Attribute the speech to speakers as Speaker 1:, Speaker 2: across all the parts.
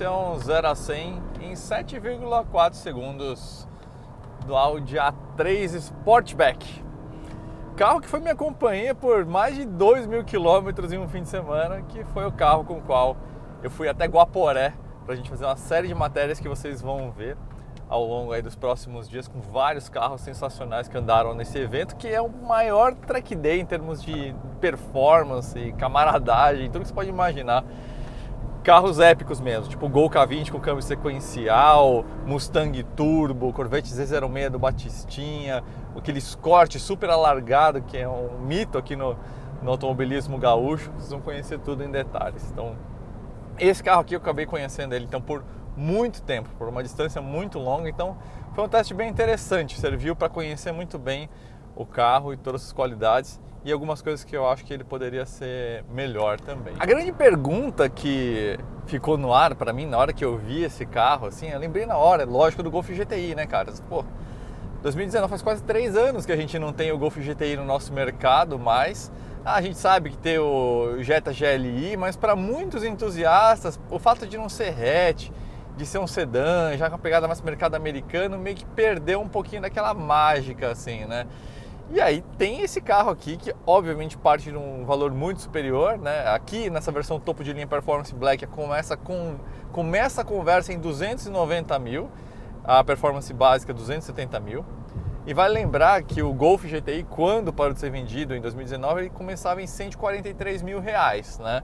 Speaker 1: Esse é um 0 a 100 em 7,4 segundos do Audi A3 Sportback. Carro que foi minha companhia por mais de 2.000 quilômetros em um fim de semana, que foi o carro com o qual eu fui até Guaporé para a gente fazer uma série de matérias que vocês vão ver ao longo aí dos próximos dias, com vários carros sensacionais que andaram nesse evento, que é o maior track day em termos de performance, camaradagem, tudo que você pode imaginar. Carros épicos mesmo, tipo o Gol K20 com câmbio sequencial, Mustang Turbo, Corvette Z06 do Batistinha, aquele Escort super alargado, que é um mito aqui no automobilismo gaúcho. Vocês vão conhecer tudo em detalhes. Então, esse carro aqui eu acabei conhecendo ele então por muito tempo, por uma distância muito longa. Então, foi um teste bem interessante, serviu para conhecer muito bem o carro e todas as qualidades e algumas coisas que eu acho que ele poderia ser melhor também. A grande pergunta que ficou no ar para mim na hora que eu vi esse carro, assim, eu lembrei na hora, lógico, do Golf GTI, né, cara? Pô, 2019 faz quase 3 anos que a gente não tem o Golf GTI no nosso mercado, mas a gente sabe que tem o Jetta GLI, mas para muitos entusiastas, o fato de não ser hatch, de ser um sedã, já com a pegada mais mercado americano, meio que perdeu um pouquinho daquela mágica, assim, né? E aí tem esse carro aqui que obviamente parte de um valor muito superior, né? Aqui nessa versão topo de linha Performance Black começa a conversa em 290 mil, a Performance básica 270 mil. E vale lembrar que o Golf GTI, quando parou de ser vendido em 2019, ele começava em 143 mil reais, né?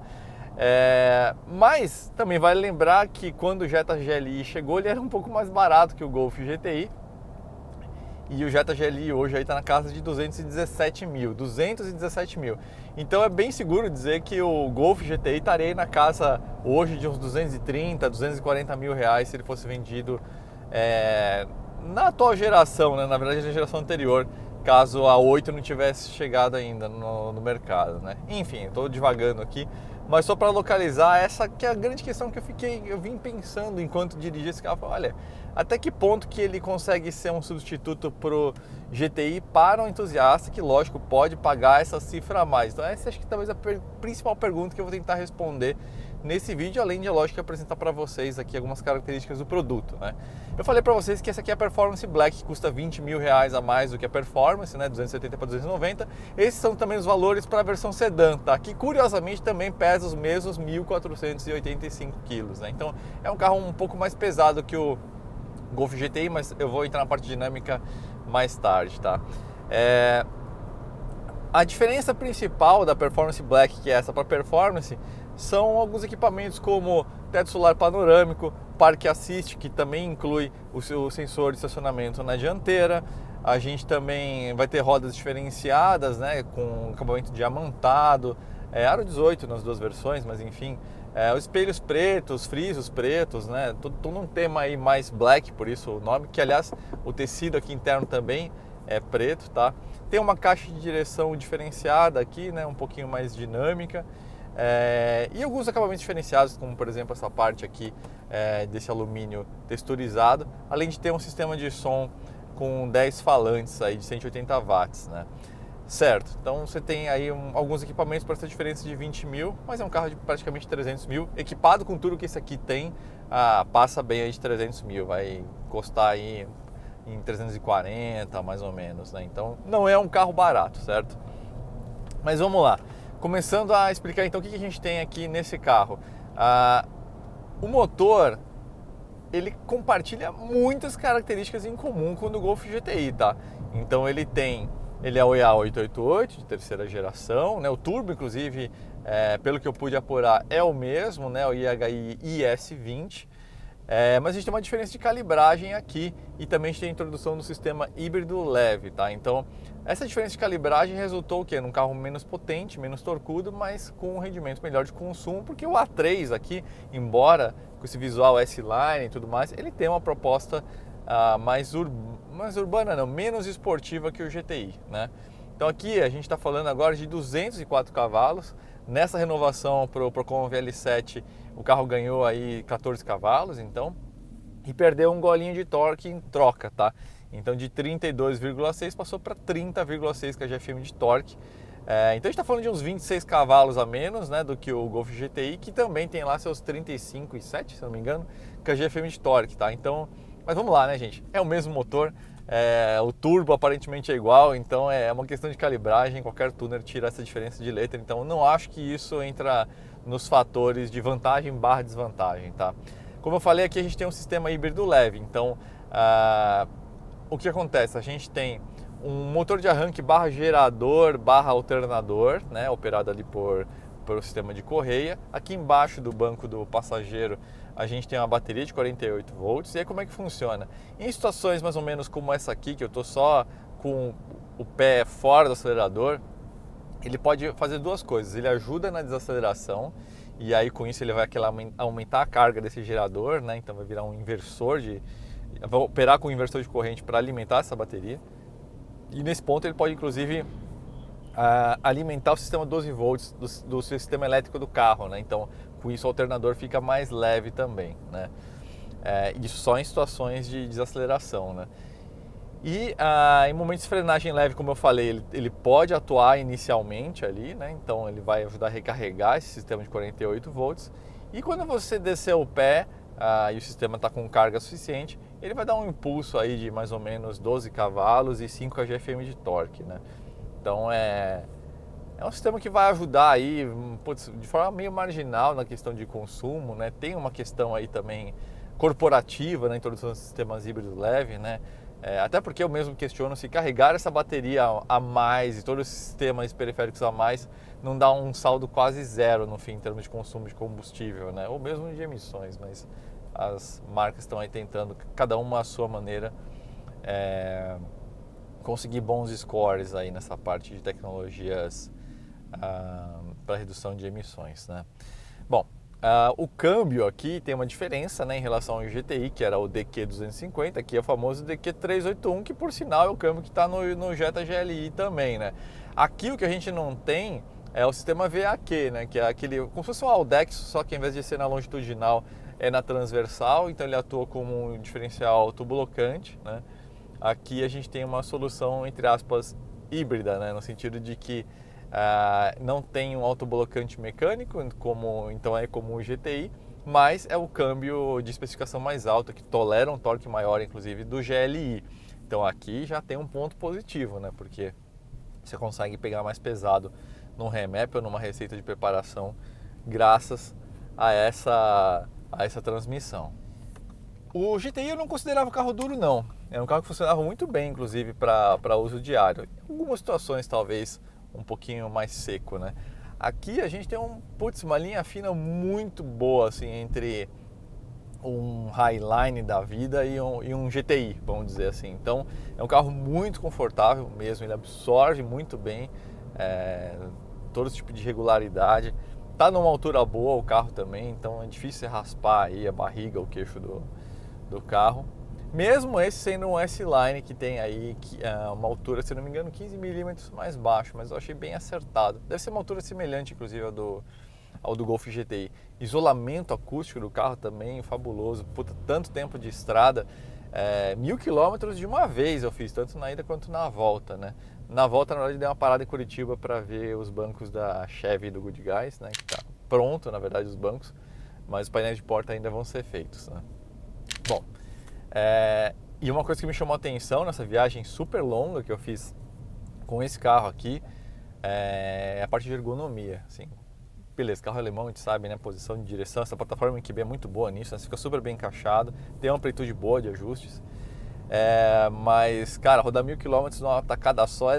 Speaker 1: Mas também vale lembrar que quando o Jetta GLI chegou, ele era um pouco mais barato que o Golf GTI. E o Jetta GLI hoje está na casa de 217 mil. Então é bem seguro dizer que o Golf GTI estaria na casa hoje de uns 230, 240 mil reais se ele fosse vendido na atual geração, né? Na verdade na geração anterior, caso a 8 não tivesse chegado ainda no mercado, né? Enfim, estou divagando aqui, mas só para localizar essa que é a grande questão que eu vim pensando enquanto dirigia esse carro. Olha, até que ponto que ele consegue ser um substituto pro GTI para um entusiasta que, lógico, pode pagar essa cifra a mais. Então essa acho que talvez a principal pergunta que eu vou tentar responder nesse vídeo, além de, lógico, apresentar para vocês aqui algumas características do produto, né? Eu falei para vocês que essa aqui é a Performance Black, que custa 20 mil reais a mais do que a Performance, né? 270 para 290. Esses são também os valores para a versão sedã, tá? Que curiosamente também pesa os mesmos 1.485 quilos, né? Então é um carro um pouco mais pesado que o Golf GTI, mas eu vou entrar na parte dinâmica mais tarde, tá? A diferença principal da Performance Black, que é essa para Performance, são alguns equipamentos como teto solar panorâmico, Park Assist, que também inclui o seu sensor de estacionamento na dianteira. A gente também vai ter rodas diferenciadas, né, com acabamento diamantado, aro 18 nas duas versões, mas enfim, os espelhos pretos, frisos pretos, né, todo um tema aí mais black, por isso o nome, que aliás o tecido aqui interno também é preto, tá? Tem uma caixa de direção diferenciada aqui, né, um pouquinho mais dinâmica. E alguns acabamentos diferenciados, como por exemplo essa parte aqui desse alumínio texturizado, além de ter um sistema de som com 10 falantes aí de 180 watts, né? Certo, então você tem aí alguns equipamentos para essa diferença de 20 mil, mas é um carro de praticamente 300 mil, equipado com tudo que esse aqui tem, passa bem aí de 300 mil, vai custar aí em 340 mais ou menos, né? Então não é um carro barato, certo? Mas vamos lá. Começando a explicar então o que a gente tem aqui nesse carro. O motor, ele compartilha muitas características em comum com o do Golf GTI, tá? Então ele é o EA888 de terceira geração, né? O turbo, inclusive, pelo que eu pude apurar, é o mesmo, né? O IHI IS20. Mas a gente tem uma diferença de calibragem aqui e também a gente tem a introdução do sistema híbrido leve, tá? Então, essa diferença de calibragem resultou o quê? Num carro menos potente, menos torcudo, mas com um rendimento melhor de consumo, porque o A3 aqui, embora com esse visual S-Line e tudo mais, ele tem uma proposta mais urbana, não, menos esportiva que o GTI, né? Então aqui a gente está falando agora de 204 cavalos. Nessa renovação para o Procon VL7, o carro ganhou aí 14 cavalos, então, e perdeu um golinho de torque em troca, tá? Então de 32,6 passou para 30,6 kgfm de torque. Então a gente está falando de uns 26 cavalos a menos, né, do que o Golf GTI, que também tem lá seus 35,7, se não me engano, kgfm de torque, tá? Então, mas vamos lá, né, gente? É o mesmo motor, o turbo aparentemente é igual, então é uma questão de calibragem, qualquer tuner tira essa diferença de letra, então não acho que isso entra nos fatores de vantagem/desvantagem, tá? Como eu falei aqui, a gente tem um sistema híbrido leve, então o que acontece? A gente tem um motor de arranque barra gerador barra alternador, né, operado ali por sistema de correia. Aqui embaixo do banco do passageiro a gente tem uma bateria de 48 volts. E aí como é que funciona? Em situações mais ou menos como essa aqui, que eu estou só com o pé fora do acelerador, ele pode fazer duas coisas. Ele ajuda na desaceleração e aí com isso ele vai aumentar a carga desse gerador, né, então vai virar um inversor vai operar com um inversor de corrente para alimentar essa bateria. E nesse ponto ele pode inclusive alimentar o sistema 12 volts do sistema elétrico do carro, né? Então com isso o alternador fica mais leve também, né? Isso só em situações de desaceleração, né? E em momentos de frenagem leve, como eu falei, ele pode atuar inicialmente ali, né? Então ele vai ajudar a recarregar esse sistema de 48 volts. E quando você descer o pé e o sistema está com carga suficiente, ele vai dar um impulso aí de mais ou menos 12 cavalos e 5 kgfm de torque, né? Então é um sistema que vai ajudar aí, de forma meio marginal na questão de consumo, né? Tem uma questão aí também corporativa na introdução de sistemas híbridos leves, né? Até porque eu mesmo questiono se carregar essa bateria a mais e todos os sistemas periféricos a mais não dá um saldo quase zero no fim em termos de consumo de combustível, né? Ou mesmo de emissões, mas as marcas estão aí tentando, cada uma à sua maneira, conseguir bons scores aí nessa parte de tecnologias para redução de emissões, né? Bom, o câmbio aqui tem uma diferença, né, em relação ao GTI, que era o DQ250, aqui é o famoso DQ381, que por sinal é o câmbio que está no Jetta GLI também, né? Aqui o que a gente não tem é o sistema VAQ, né, que é aquele, como se fosse um Audex, só que em vez de ser na longitudinal é na transversal, então ele atua como um diferencial autoblocante, né? Aqui a gente tem uma solução, entre aspas, híbrida, né, no sentido de que não tem um autoblocante mecânico, então é como o GTI, mas é o câmbio de especificação mais alta, que tolera um torque maior, inclusive, do GLI. Então aqui já tem um ponto positivo, né? Porque você consegue pegar mais pesado num remap ou numa receita de preparação graças a essa transmissão. O GTI eu não considerava carro duro, não. Era um carro que funcionava muito bem, inclusive, para uso diário. Em algumas situações, talvez, um pouquinho mais seco, né? Aqui a gente tem uma linha fina muito boa, assim, entre um Highline da vida e um GTI, vamos dizer assim. Então, é um carro muito confortável mesmo, ele absorve muito bem todo tipo de regularidade. Tá numa altura boa o carro também, então é difícil você raspar aí a barriga, o queixo do carro. Mesmo esse sendo um S-Line que tem aí uma altura, se não me engano, 15 milímetros mais baixo, mas eu achei bem acertado. Deve ser uma altura semelhante, inclusive, ao do Golf GTI. Isolamento acústico do carro também fabuloso. Puta, tanto tempo de estrada, 1.000 quilômetros de uma vez eu fiz, tanto na ida quanto na volta, né? Na volta, na verdade, dei uma parada em Curitiba para ver os bancos da Chevy e do Good Guys, né? Que tá pronto, na verdade, os bancos, mas os painéis de porta ainda vão ser feitos, né? Bom, e uma coisa que me chamou a atenção nessa viagem super longa que eu fiz com esse carro aqui é a parte de ergonomia, assim. Beleza, carro alemão a gente sabe, né, posição de direção, essa plataforma MQB é muito boa nisso, né, fica super bem encaixado, tem uma amplitude boa de ajustes, mas, cara, rodar 1.000 km numa tacada só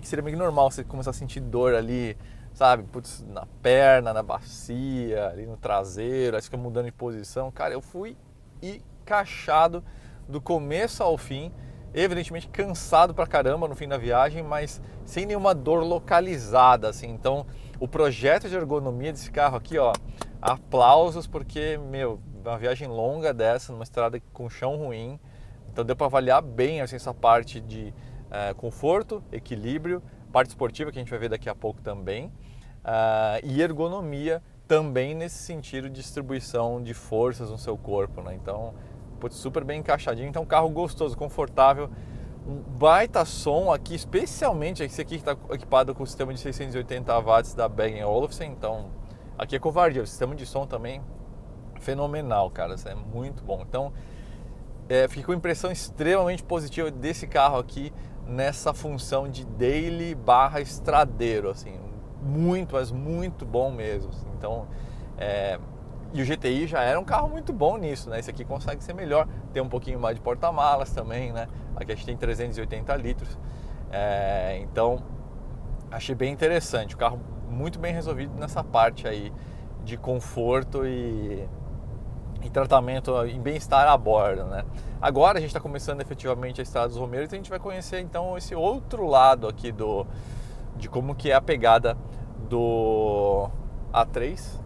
Speaker 1: seria meio normal você começar a sentir dor ali, sabe, putz, na perna, na bacia, ali no traseiro, aí fica mudando de posição. Cara, eu fui encaixado do começo ao fim, evidentemente cansado pra caramba no fim da viagem, mas sem nenhuma dor localizada, assim. Então, o projeto de ergonomia desse carro aqui, ó, aplausos, porque, uma viagem longa dessa, numa estrada com chão ruim, então deu para avaliar bem, assim, essa parte de conforto, equilíbrio, parte esportiva, que a gente vai ver daqui a pouco também, e ergonomia também nesse sentido de distribuição de forças no seu corpo, né? Então, super bem encaixadinho, então carro gostoso, confortável, um baita som aqui, especialmente esse aqui que está equipado com o sistema de 680 watts da Bang & Olufsen. Então aqui é covardia, o sistema de som também fenomenal, cara, isso é muito bom. Então fiquei com uma impressão extremamente positiva desse carro aqui nessa função de daily / estradeiro, assim, muito, mas muito bom mesmo. Então, e o GTI já era um carro muito bom nisso, né? Esse aqui consegue ser melhor, tem um pouquinho mais de porta-malas também, né? Aqui a gente tem 380 litros, então achei bem interessante, o carro muito bem resolvido nessa parte aí de conforto e tratamento em bem-estar a bordo, né? Agora a gente está começando efetivamente a Estrada dos Romeiros e a gente vai conhecer então esse outro lado aqui de como que é a pegada do A3.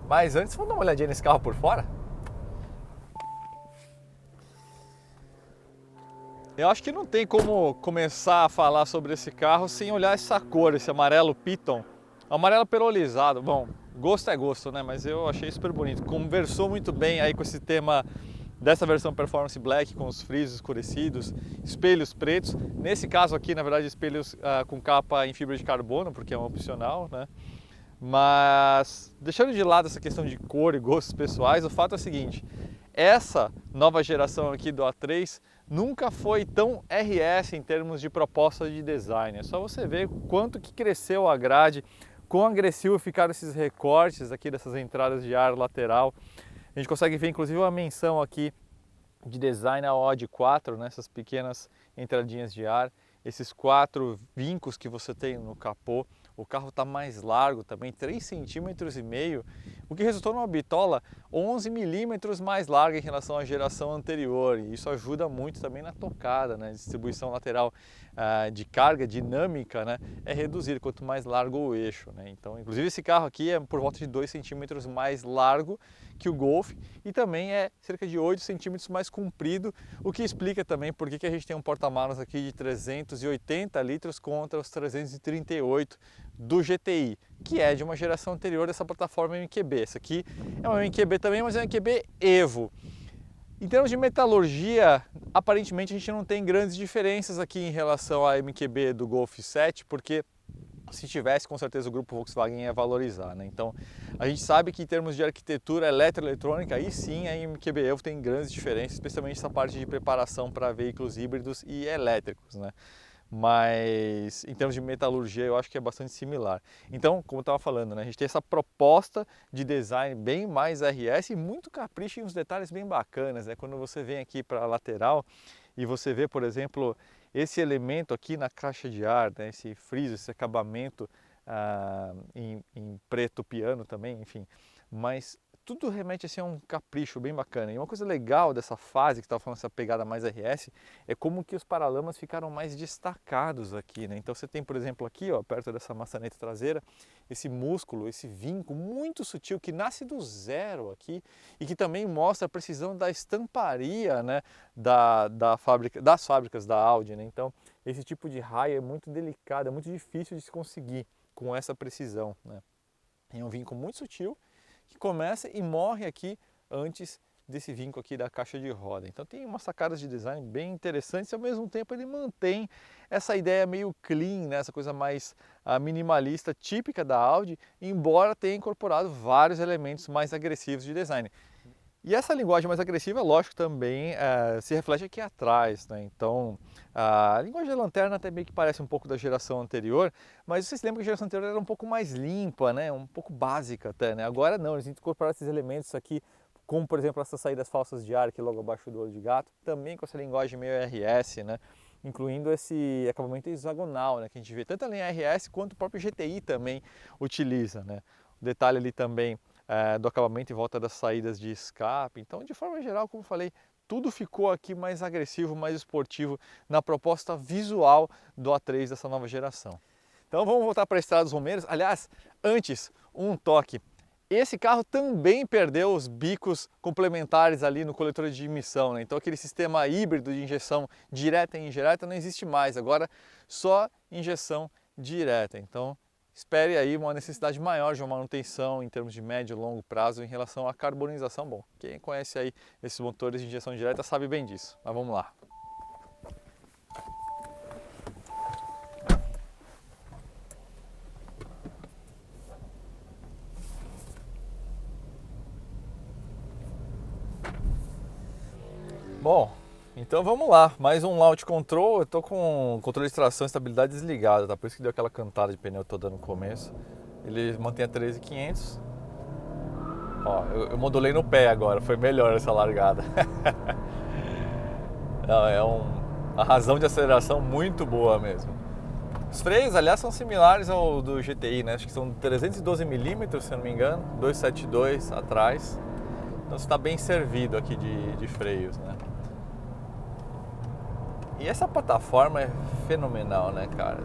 Speaker 1: Mas antes, vamos dar uma olhadinha nesse carro por fora? Eu acho que não tem como começar a falar sobre esse carro sem olhar essa cor, esse amarelo Piton. Amarelo perolizado. Bom, gosto é gosto, né? Mas eu achei super bonito. Conversou muito bem aí com esse tema dessa versão Performance Black, com os frisos escurecidos, espelhos pretos. Nesse caso aqui, na verdade, espelhos com capa em fibra de carbono, porque é um opcional, né? Mas deixando de lado essa questão de cor e gostos pessoais, o fato é o seguinte: essa nova geração aqui do A3 nunca foi tão RS em termos de proposta de design. É só você ver quanto que cresceu a grade, quão agressivo ficaram esses recortes aqui dessas entradas de ar lateral. A gente consegue ver inclusive uma menção aqui de design ao Audi 4, nessas pequenas entradinhas de ar, esses 4 vincos que você tem no capô. O carro está mais largo também, 3,5 cm, o que resultou numa bitola 11 milímetros mais larga em relação à geração anterior. E isso ajuda muito também na tocada, né? Distribuição lateral de carga dinâmica, né? É reduzir quanto mais largo o eixo, né? Então, inclusive esse carro aqui é por volta de 2 centímetros mais largo que o Golf e também é cerca de 8 centímetros mais comprido, o que explica também por que a gente tem um porta-malas aqui de 380 litros contra os 338 do GTI, que é de uma geração anterior dessa plataforma MQB. Essa aqui é uma MQB também, mas é uma MQB Evo. Em termos de metalurgia, aparentemente a gente não tem grandes diferenças aqui em relação à MQB do Golf 7, porque se tivesse, com certeza o grupo Volkswagen ia valorizar, né? Então, a gente sabe que em termos de arquitetura eletroeletrônica, aí sim a MQB Evo tem grandes diferenças, especialmente essa parte de preparação para veículos híbridos e elétricos, né? Mas em termos de metalurgia eu acho que é bastante similar. Então, como eu estava falando, né, a gente tem essa proposta de design bem mais RS e muito capricho em uns detalhes bem bacanas, né? Quando você vem aqui para a lateral e você vê, por exemplo, esse elemento aqui na caixa de ar, né, esse friso, esse acabamento em preto piano também, enfim, mas tudo remete assim, a um capricho bem bacana. E uma coisa legal dessa fase que estava falando, essa pegada mais RS, é como que os paralamas ficaram mais destacados aqui, né? Então você tem, por exemplo, aqui, ó, perto dessa maçaneta traseira, esse músculo, esse vinco muito sutil que nasce do zero aqui e que também mostra a precisão da estamparia, né, das fábricas da Audi, né? Então esse tipo de raio é muito delicado, é muito difícil de se conseguir com essa precisão, né? É um vinco muito sutil que começa e morre aqui antes desse vinco aqui da caixa de roda. Então tem umas sacadas de design bem interessantes e ao mesmo tempo ele mantém essa ideia meio clean, né? Essa coisa mais minimalista, típica da Audi, embora tenha incorporado vários elementos mais agressivos de design. E essa linguagem mais agressiva, lógico, também se reflete aqui atrás, né? Então, a linguagem da lanterna até meio que parece um pouco da geração anterior, mas vocês lembram que a geração anterior era um pouco mais limpa, né? Um pouco básica até, né? Agora não, eles incorporaram esses elementos aqui, como por exemplo essas saídas falsas de ar aqui logo abaixo do olho de gato, também com essa linguagem meio RS, né? Incluindo esse acabamento hexagonal, né? Que a gente vê tanto a linha RS quanto o próprio GTI também utiliza, né? O detalhe ali também do acabamento em volta das saídas de escape. Então, de forma geral, como falei, tudo ficou aqui mais agressivo, mais esportivo na proposta visual do A3 dessa nova geração. Então vamos voltar para a Estrada dos Romeiros. Aliás, antes, um toque. Esse carro também perdeu os bicos complementares ali no coletor de emissão, né? Então aquele sistema híbrido de injeção direta e indireta não existe mais, agora só injeção direta. Então espere aí uma necessidade maior de uma manutenção em termos de médio e longo prazo em relação à carbonização. Bom, quem conhece aí esses motores de injeção direta sabe bem disso, mas vamos lá. Bom, então vamos lá, mais um launch control. Eu tô com o controle de tração e estabilidade desligado, tá? Por isso que deu aquela cantada de pneu toda no começo. Ele mantém a 13.500. Ó, eu modulei no pé agora, foi melhor essa largada. Não, uma razão de aceleração muito boa mesmo. Os freios, aliás, são similares ao do GTI, né? Acho que são 312mm, se eu não me engano, 272 atrás. Então você está bem servido aqui de freios, né? E essa plataforma é fenomenal, né, cara?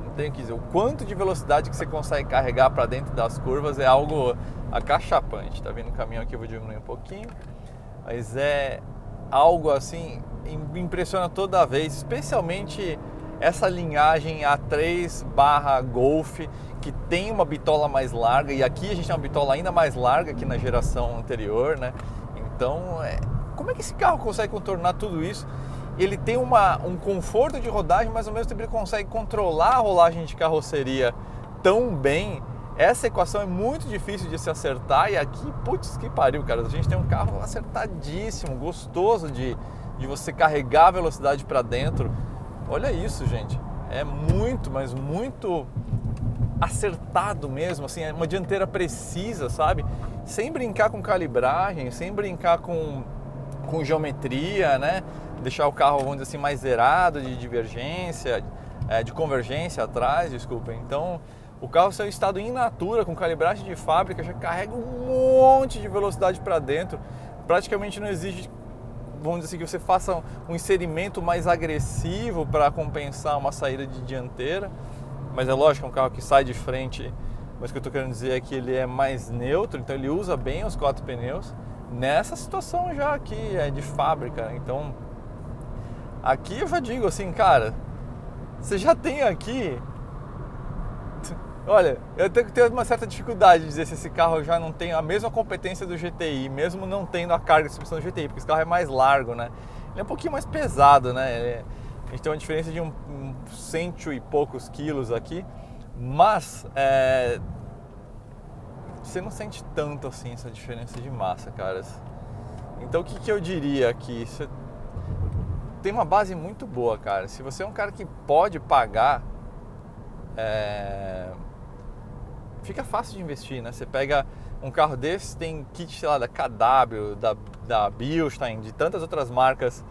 Speaker 1: Não tenho o que dizer. O quanto de velocidade que você consegue carregar para dentro das curvas é algo acachapante. Tá vendo o caminhão aqui? Eu vou diminuir um pouquinho. Mas é algo assim, impressiona toda vez, especialmente essa linhagem A3/Golf, que tem uma bitola mais larga, e aqui a gente tem uma bitola ainda mais larga que na geração anterior, né? Então, como é que esse carro consegue contornar tudo isso? Ele tem um conforto de rodagem, mas ao mesmo tempo ele consegue controlar a rolagem de carroceria tão bem. Essa equação é muito difícil de se acertar, e aqui, putz, que pariu, cara. A gente tem um carro acertadíssimo, gostoso de você carregar a velocidade para dentro. Olha isso, gente. É muito, mas muito acertado mesmo, assim, é uma dianteira precisa, sabe? Sem brincar com calibragem, sem brincar com geometria, né? Deixar o carro, vamos dizer assim, mais zerado de divergência, de convergência atrás, desculpa. Então, o carro, seu estado in natura, com calibragem de fábrica, já carrega um monte de velocidade para dentro. Praticamente não exige, vamos dizer assim, que você faça um inserimento mais agressivo para compensar uma saída de dianteira. Mas é lógico, é um carro que sai de frente, mas o que eu estou querendo dizer é que ele é mais neutro, então ele usa bem os 4 pneus. Nessa situação já aqui é de fábrica, né? Então aqui eu já digo assim, cara, você já tem aqui, olha, eu tenho uma certa dificuldade de dizer se esse carro já não tem a mesma competência do GTI, mesmo não tendo a carga de distribuição do GTI, porque esse carro é mais largo, né? Ele é um pouquinho mais pesado, né? A gente tem uma diferença de um cento e poucos quilos aqui, mas você não sente tanto assim essa diferença de massa, caras. Então o que eu diria aqui? Você tem uma base muito boa, cara. Se você é um cara que pode pagar, fica fácil de investir, né? Você pega um carro desse, tem kit, sei lá, da KW, da Bilstein, de tantas outras marcas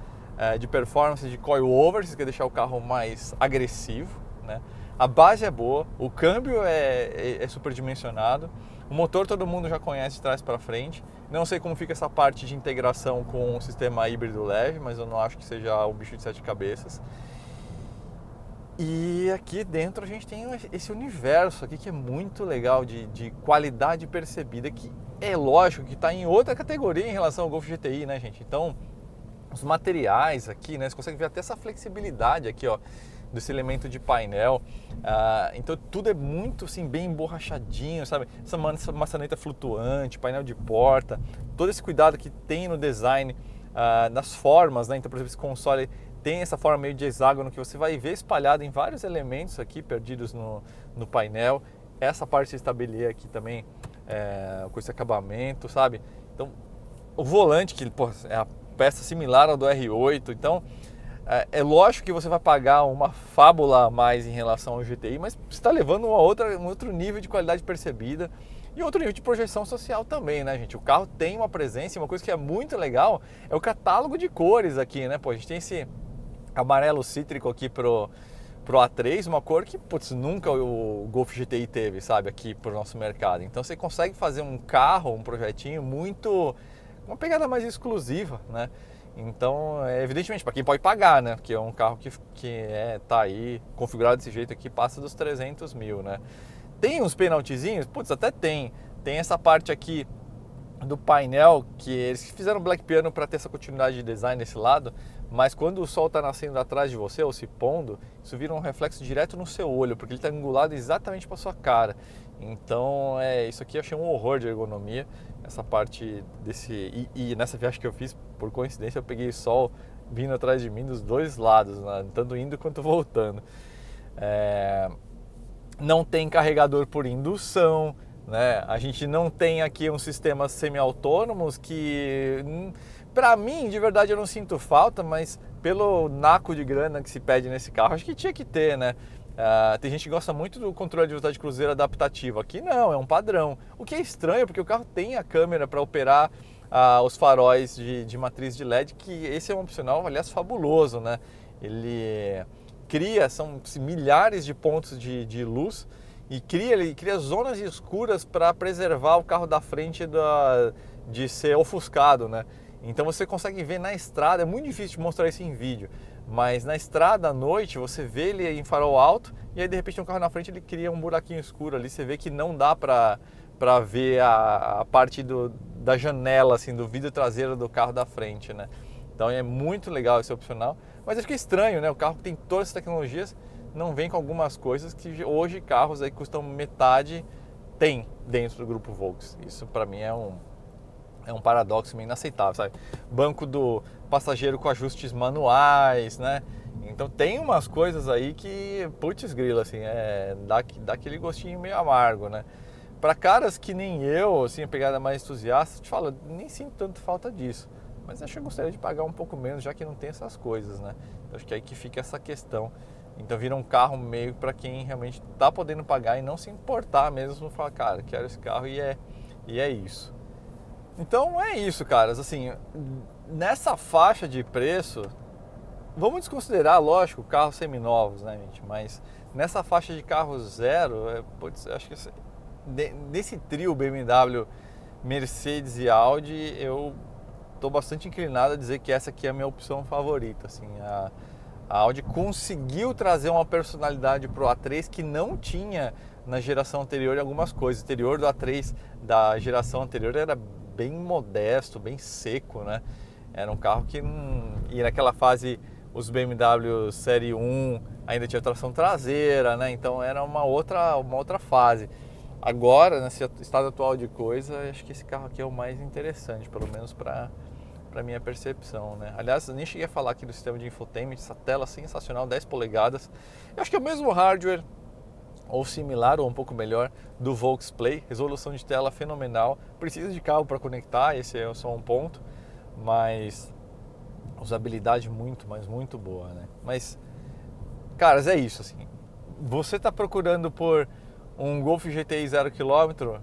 Speaker 1: de performance de coilover, você quer deixar o carro mais agressivo, né? A base é boa, o câmbio é superdimensionado, o motor todo mundo já conhece de trás para frente. Não sei como fica essa parte de integração com o sistema híbrido leve, mas eu não acho que seja o bicho de 7 cabeças. E aqui dentro a gente tem esse universo aqui que é muito legal de qualidade percebida, que é lógico que está em outra categoria em relação ao Golf GTI, né, gente? Então, os materiais aqui, né, você consegue ver até essa flexibilidade aqui, ó, desse elemento de painel. Então tudo é muito assim, bem emborrachadinho, sabe? Essa maçaneta flutuante, painel de porta, todo esse cuidado que tem no design, nas formas, né? Então, por exemplo, esse console tem essa forma meio de hexágono que você vai ver espalhado em vários elementos aqui perdidos no painel. Essa parte de estabelecer aqui também com esse acabamento, sabe? Então, o volante, que é a peça similar ao do R8, então é lógico que você vai pagar uma fábula a mais em relação ao GTI, mas você está levando um outro nível de qualidade percebida e outro nível de projeção social também, né, gente? O carro tem uma presença, e uma coisa que é muito legal é o catálogo de cores aqui, né? Pô, a gente tem esse amarelo cítrico aqui pro A3, uma cor que, putz, nunca o Golf GTI teve, sabe, aqui pro nosso mercado. Então você consegue fazer um carro, um projetinho muito, uma pegada mais exclusiva, né? Então, evidentemente, para quem pode pagar, né? Porque é um carro que tá aí configurado desse jeito aqui, passa dos 300 mil, né? Tem uns penaltizinhos? Putz, até tem. Tem essa parte aqui do painel, que eles fizeram black piano para ter essa continuidade de design nesse lado, mas quando o sol está nascendo atrás de você ou se pondo, isso vira um reflexo direto no seu olho, porque ele está angulado exatamente para sua cara. Então, isso aqui eu achei um horror de ergonomia, essa parte desse... E nessa viagem que eu fiz, por coincidência, eu peguei sol vindo atrás de mim dos dois lados, né? Tanto indo quanto voltando. Não tem carregador por indução, né? A gente não tem aqui um sistema semi-autônomos que Pra mim, de verdade, eu não sinto falta, mas pelo naco de grana que se pede nesse carro, acho que tinha que ter, né? Tem gente que gosta muito do controle de velocidade cruzeiro adaptativo. Aqui não, é um padrão. O que é estranho, porque o carro tem a câmera para operar os faróis de matriz de LED, que esse é um opcional, aliás, fabuloso, né? Ele cria, são milhares de pontos de luz e ele cria zonas escuras para preservar o carro da frente de ser ofuscado, né? Então você consegue ver na estrada, é muito difícil de mostrar isso em vídeo, mas na estrada à noite você vê ele em farol alto e aí de repente um carro na frente ele cria um buraquinho escuro ali, você vê que não dá para ver a parte da janela, assim, do vidro traseiro do carro da frente, né? Então é muito legal esse opcional, mas acho que é estranho, né? O carro que tem todas essas tecnologias não vem com algumas coisas que hoje carros aí custam metade tem dentro do grupo Volks. Isso para mim é um paradoxo meio inaceitável, sabe? Banco do passageiro com ajustes manuais, né? Então tem umas coisas aí que, putz grila, assim, dá aquele gostinho meio amargo, né? Para caras que nem eu, assim, a pegada mais entusiasta, te falo, nem sinto tanto falta disso. Mas acho que eu gostaria de pagar um pouco menos, já que não tem essas coisas, né? Eu acho que é aí que fica essa questão. Então vira um carro meio para quem realmente tá podendo pagar e não se importar mesmo, falar, cara, quero esse carro e é isso. Então é isso, caras, assim, nessa faixa de preço, vamos desconsiderar, lógico, carros seminovos, né, gente, mas nessa faixa de carro zero, acho que nesse trio BMW, Mercedes e Audi, eu estou bastante inclinado a dizer que essa aqui é a minha opção favorita, assim, a Audi conseguiu trazer uma personalidade pro A3 que não tinha na geração anterior em algumas coisas. O interior do A3 da geração anterior era bem modesto, bem seco, né? Era um carro que e naquela fase os BMW Série 1 ainda tinha tração traseira, né? Então era uma outra fase. Agora, nesse estado atual de coisa, acho que esse carro aqui é o mais interessante, pelo menos para minha percepção, né? Aliás, eu nem cheguei a falar aqui do sistema de infotainment, essa tela sensacional, 10 polegadas. Eu acho que é o mesmo hardware, ou similar, ou um pouco melhor, do Volks Play. Resolução de tela fenomenal. Precisa de cabo para conectar, esse é só um ponto, mas usabilidade muito, mas muito boa, né? Mas, caras, é isso, assim. Você está procurando por um Golf GTI 0 km,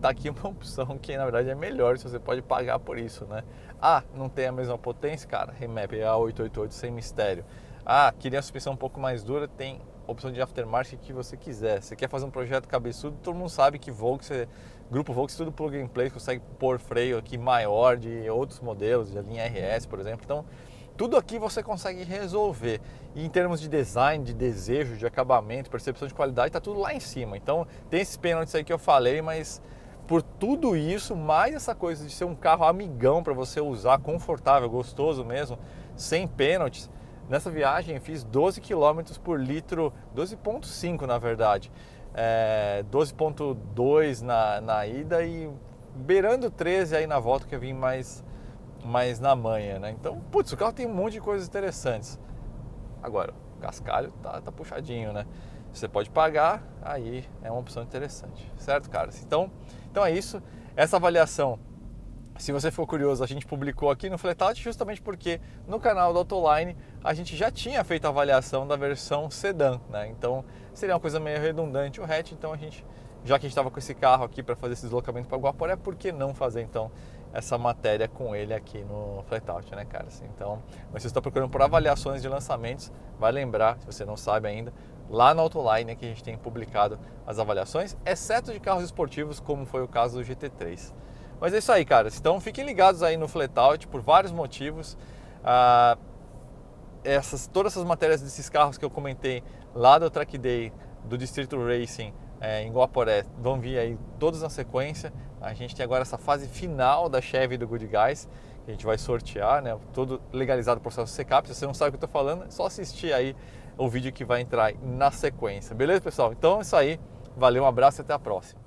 Speaker 1: tá aqui uma opção que na verdade é melhor, se você pode pagar por isso, né? Não tem a mesma potência, cara, Remap A888 sem mistério. Queria a suspensão um pouco mais dura, tem opção de aftermarket que você quiser. Você quer fazer um projeto cabeçudo, todo mundo sabe que Grupo Volks, tudo plug and play, consegue pôr freio aqui maior de outros modelos, da linha RS, por exemplo. Então, tudo aqui você consegue resolver. E em termos de design, de desejo, de acabamento, percepção de qualidade, tá tudo lá em cima. Então, tem esses pênaltis aí que eu falei, mas por tudo isso, mais essa coisa de ser um carro amigão para você usar, confortável, gostoso mesmo, sem pênaltis. Nessa viagem fiz 12 km por litro, 12,5 na verdade, 12,2 na ida e beirando 13 aí na volta, que eu vim mais na manha, né? Então, putz, o carro tem um monte de coisas interessantes. Agora, o cascalho tá puxadinho, né? Você pode pagar, aí é uma opção interessante, certo, caras? Então é isso, essa avaliação. Se você for curioso, a gente publicou aqui no Flatout justamente porque no canal do Autoline a gente já tinha feito a avaliação da versão sedã, né? Então seria uma coisa meio redundante o hatch, então já que a gente estava com esse carro aqui para fazer esse deslocamento para Guaporé, por que não fazer então essa matéria com ele aqui no Flatout, né, cara? Então, mas se você está procurando por avaliações de lançamentos, vai lembrar, se você não sabe ainda, lá no Autoline que a gente tem publicado as avaliações, exceto de carros esportivos, como foi o caso do GT3. Mas é isso aí, cara. Então fiquem ligados aí no Flatout por vários motivos. Todas essas matérias desses carros que eu comentei lá do Track Day, do Distrito Racing em Guaporé, vão vir aí todos na sequência. A gente tem agora essa fase final da Chevy do Good Guys, que a gente vai sortear, né? Todo legalizado o processo CCAP. Se você não sabe o que eu estou falando, é só assistir aí o vídeo que vai entrar na sequência. Beleza, pessoal? Então é isso aí. Valeu, um abraço e até a próxima.